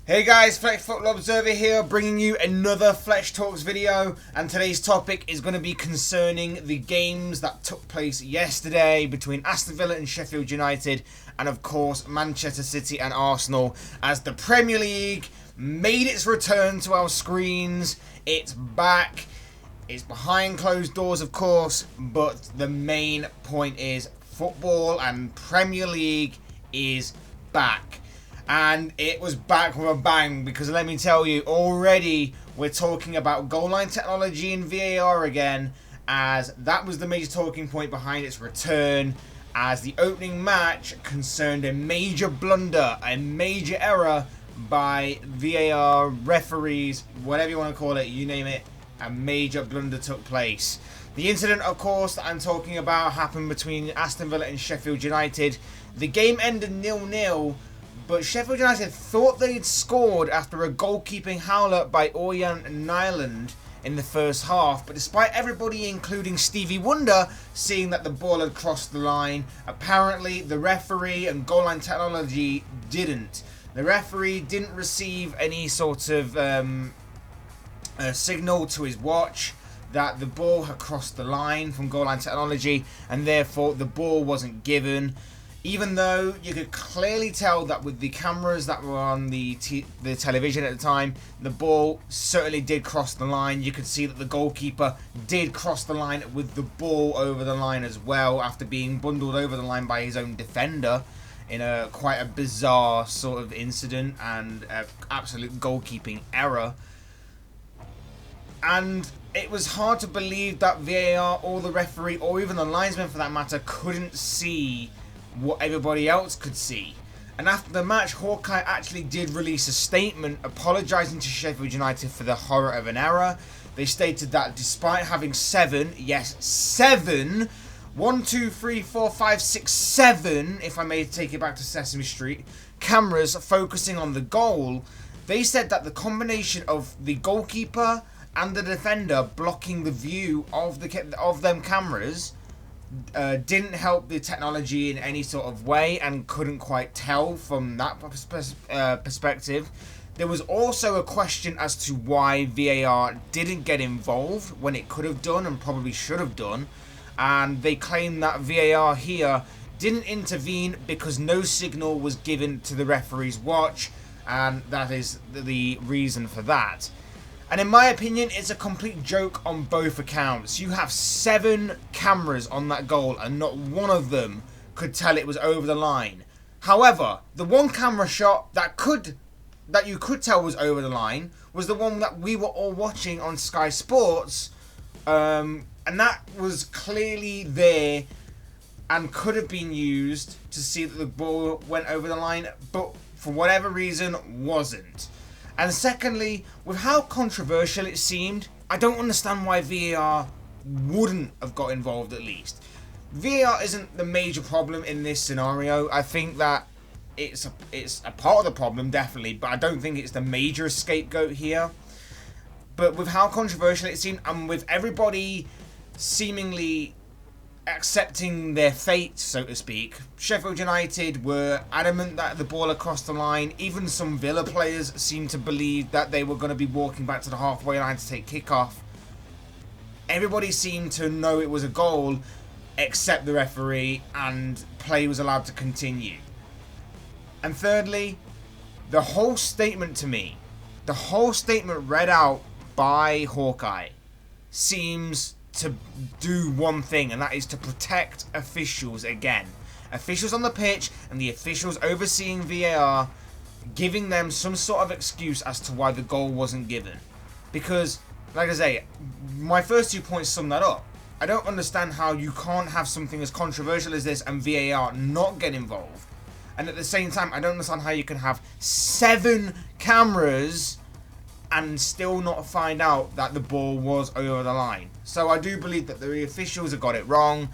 Hey guys, Fletch Football Observer here, bringing you another Fletch Talks video, and today's topic is going to be concerning the games that took place yesterday between Aston Villa and Sheffield United, and of course Manchester City and Arsenal, as the Premier League made its return to our screens. It's back. It's behind closed doors, of course, but the main point is football and Premier League is back. And it was back with a bang, because let me tell you, already we're talking about goal line technology and VAR again, as that was the major talking point behind its return, as the opening match concerned a major blunder, a major error by VAR referees, whatever you want to call it, you name it, a major blunder took place. The incident, of course, that I'm talking about happened between Aston Villa and Sheffield United. The game ended 0-0, but Sheffield United thought they'd scored after a goalkeeping howler by Orjan Nyland in the first half. But despite everybody, including Stevie Wonder, seeing that the ball had crossed the line, apparently the referee and goal line technology didn't. The referee didn't receive any sort of signal to his watch that the ball had crossed the line from goal line technology, and therefore the ball wasn't given. Even though you could clearly tell that with the cameras that were on the television at the time, the ball certainly did cross the line. You could see that the goalkeeper did cross the line with the ball over the line as well, after being bundled over the line by his own defender in a quite a bizarre sort of incident and absolute goalkeeping error. And it was hard to believe that VAR or the referee, or even the linesman for that matter, couldn't see what everybody else could see. And after the match, Hawkeye actually did release a statement apologising to Sheffield United for the horror of an error. They stated that despite having seven, one, two, three, four, five, six, seven, if I may take it back to Sesame Street, cameras focusing on the goal, they said that the combination of the goalkeeper and the defender blocking the view of them cameras didn't help the technology in any sort of way, and couldn't quite tell from that perspective. There was also a question as to why VAR didn't get involved when it could have done and probably should have done, and they claim that VAR here didn't intervene because no signal was given to the referee's watch, and that is the reason for that. And in my opinion, it's a complete joke on both accounts. You have 7 cameras on that goal, and not one of them could tell it was over the line. However, the one camera shot that you could tell was over the line was the one that we were all watching on Sky Sports, and that was clearly there and could have been used to see that the ball went over the line, but for whatever reason wasn't. And secondly, with how controversial it seemed, I don't understand why VAR wouldn't have got involved at least. VAR isn't the major problem in this scenario. I think that it's a part of the problem, definitely, but I don't think it's the major scapegoat here. But with how controversial it seemed, and with everybody seemingly accepting their fate, so to speak, Sheffield United were adamant that the ball had crossed the line. Even some Villa players seemed to believe that they were going to be walking back to the halfway line to take kickoff. Everybody seemed to know it was a goal except the referee, and play was allowed to continue. And thirdly, the whole statement read out by Hawkeye seems to do one thing, and that is to protect officials again. Officials on the pitch and the officials overseeing VAR, giving them some sort of excuse as to why the goal wasn't given. Because, like I say, my first 2 points sum that up. I don't understand how you can't have something as controversial as this and VAR not get involved. And at the same time, I don't understand how you can have 7 cameras and still not find out that the ball was over the line. So I do believe that the officials have got it wrong,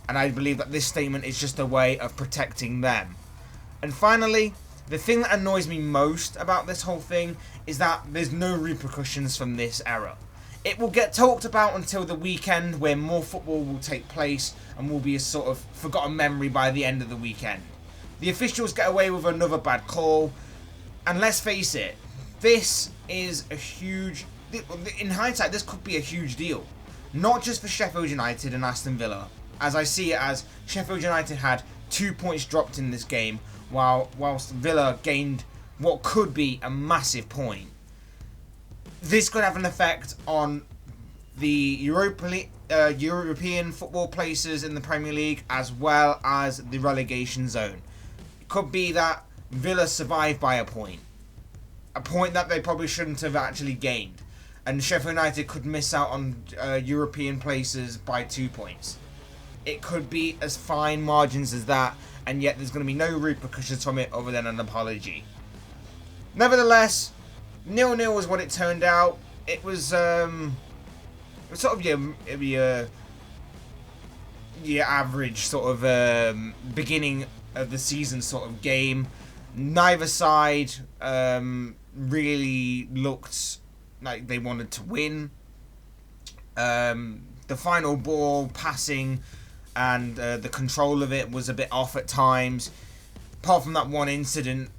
and I believe that this statement is just a way of protecting them. And finally, the thing that annoys me most about this whole thing is that there's no repercussions from this error. It will get talked about until the weekend, where more football will take place and will be a sort of forgotten memory by the end of the weekend. The officials get away with another bad call, And let's face it, this is a huge... In hindsight, this could be a huge deal. Not just for Sheffield United and Aston Villa, as I see it as Sheffield United had 2 points dropped in this game, whilst Villa gained what could be a massive point. This could have an effect on the European football places in the Premier League, as well as the relegation zone. It could be that Villa survived by a point that they probably shouldn't have actually gained, and Sheffield United could miss out on European places by 2 points. It could be as fine margins as that, and yet there's going to be no repercussions from it other than an apology. Nevertheless, 0-0 was what it turned out. It was sort of your average sort of beginning of the season sort of game. Neither side really looked like they wanted to win. The final ball passing and the control of it was a bit off at times. Apart from that one incident,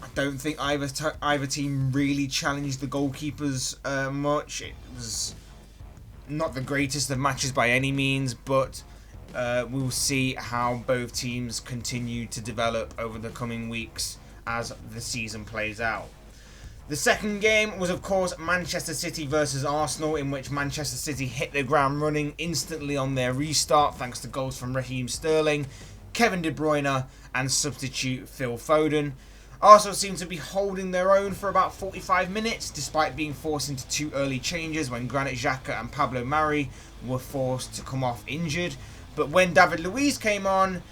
I don't think either team really challenged the goalkeepers much. It was not the greatest of matches by any means, but we'll see how both teams continue to develop over the coming weeks as the season plays out. The second game was, of course, Manchester City versus Arsenal, in which Manchester City hit the ground running instantly on their restart thanks to goals from Raheem Sterling, Kevin De Bruyne and substitute Phil Foden. Arsenal seemed to be holding their own for about 45 minutes, despite being forced into 2 early changes when Granit Xhaka and Pablo Mari were forced to come off injured. But when David Luiz came on,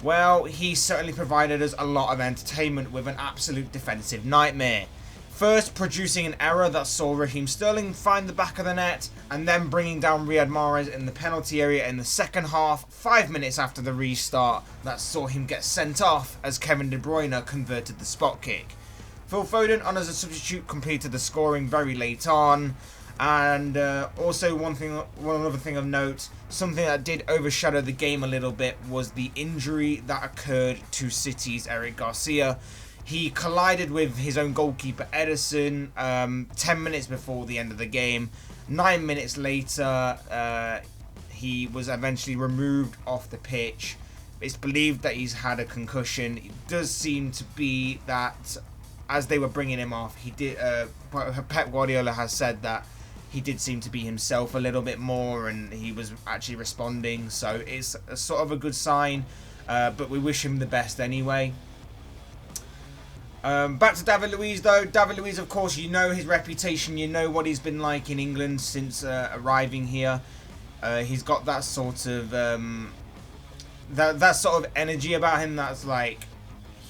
well, he certainly provided us a lot of entertainment with an absolute defensive nightmare. First, producing an error that saw Raheem Sterling find the back of the net, and then bringing down Riyad Mahrez in the penalty area in the second half, 5 minutes after the restart, that saw him get sent off as Kevin De Bruyne converted the spot kick. Phil Foden, on as a substitute, completed the scoring very late on. And also one other thing of note, something that did overshadow the game a little bit was the injury that occurred to City's Eric Garcia. He collided with his own goalkeeper Ederson 10 minutes before the end of the game. 9 minutes later, he was eventually removed off the pitch. It's believed that he's had a concussion. It does seem to be that as they were bringing him off, he did. Pep Guardiola has said that he did seem to be himself a little bit more, and he was actually responding. So it's a sort of a good sign, but we wish him the best anyway. Back to David Luiz though. David Luiz, of course, you know his reputation, you know what he's been like in England since arriving here. He's got that sort of that sort of energy about him that's like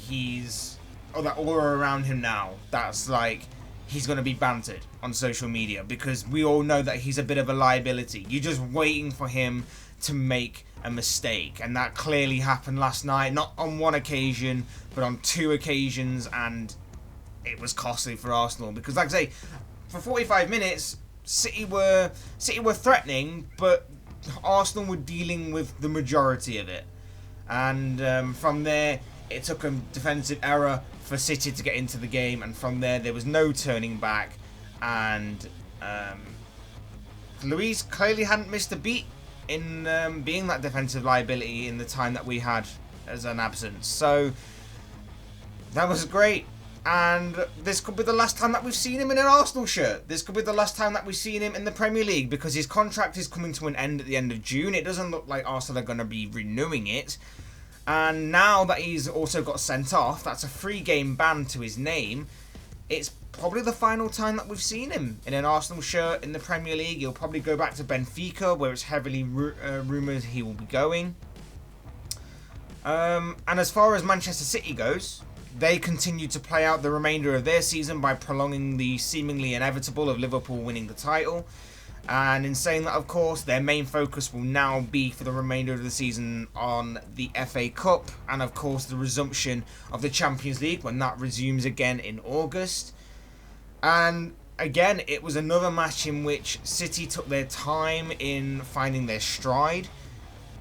that aura around him now. That's like he's going to be bantered on social media because we all know that he's a bit of a liability. You're just waiting for him to make a mistake, and that clearly happened last night, not on one occasion but on 2 occasions, and it was costly for Arsenal because, like I say, for 45 minutes City were threatening, but Arsenal were dealing with the majority of it, and from there it took a defensive error for City to get into the game, and from there was no turning back, and Luiz clearly hadn't missed a beat in being that defensive liability in the time that we had as an absence. So that was great, and this could be the last time that we've seen him in an Arsenal shirt. This could be the last time that we've seen him in the Premier League because his contract is coming to an end at the end of June. It doesn't look like Arsenal are going to be renewing it, and now that he's also got sent off, that's a 3-game ban to his name. It's probably the final time that we've seen him in an Arsenal shirt in the Premier League. He'll probably go back to Benfica, where it's heavily rumoured he will be going. And as far as Manchester City goes, they continue to play out the remainder of their season by prolonging the seemingly inevitable of Liverpool winning the title. And in saying that, of course, their main focus will now be for the remainder of the season on the FA Cup and, of course, the resumption of the Champions League when that resumes again in August. And again, it was another match in which City took their time in finding their stride.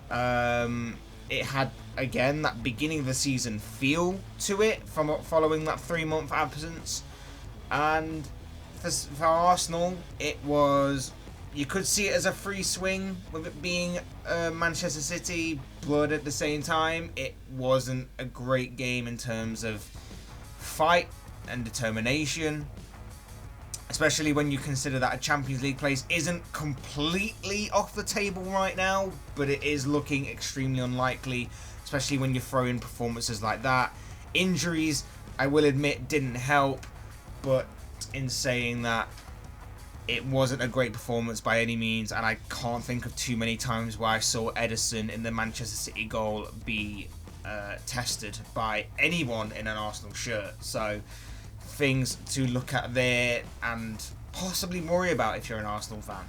It had again, that beginning of the season feel to it from following that 3-month absence. And for Arsenal, it was, you could see it as a free swing with it being Manchester City, but at the same time, it wasn't a great game in terms of fight and determination, especially when you consider that a Champions League place isn't completely off the table right now, but it is looking extremely unlikely, especially when you throw in performances like that. Injuries, I will admit, didn't help, but in saying that, it wasn't a great performance by any means, and I can't think of too many times where I saw Edison in the Manchester City goal be tested by anyone in an Arsenal shirt. So things to look at there and possibly worry about if you're an Arsenal fan.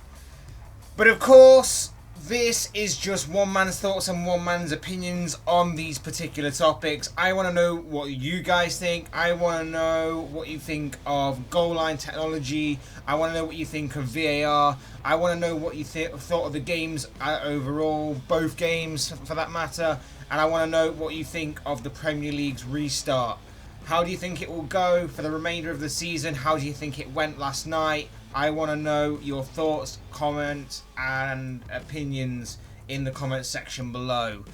But of course, this is just one man's thoughts and one man's opinions on these particular topics. I want to know what you guys think. I want to know what you think of goal line technology. I want to know what you think of VAR. I want to know what you thought of the games overall, both games for that matter. And I want to know what you think of the Premier League's restart. How do you think it will go for the remainder of the season? How do you think it went last night? I want to know your thoughts, comments, and opinions in the comments section below.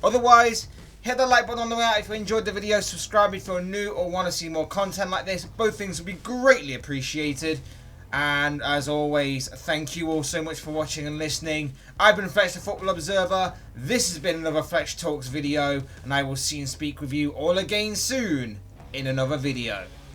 Otherwise, hit the like button on the way out if you enjoyed the video. Subscribe if you're new or want to see more content like this. Both things would be greatly appreciated. And as always, thank you all so much for watching and listening. I've been Fletch the Football Observer. This has been another Fletch Talks video. And I will see and speak with you all again soon in another video.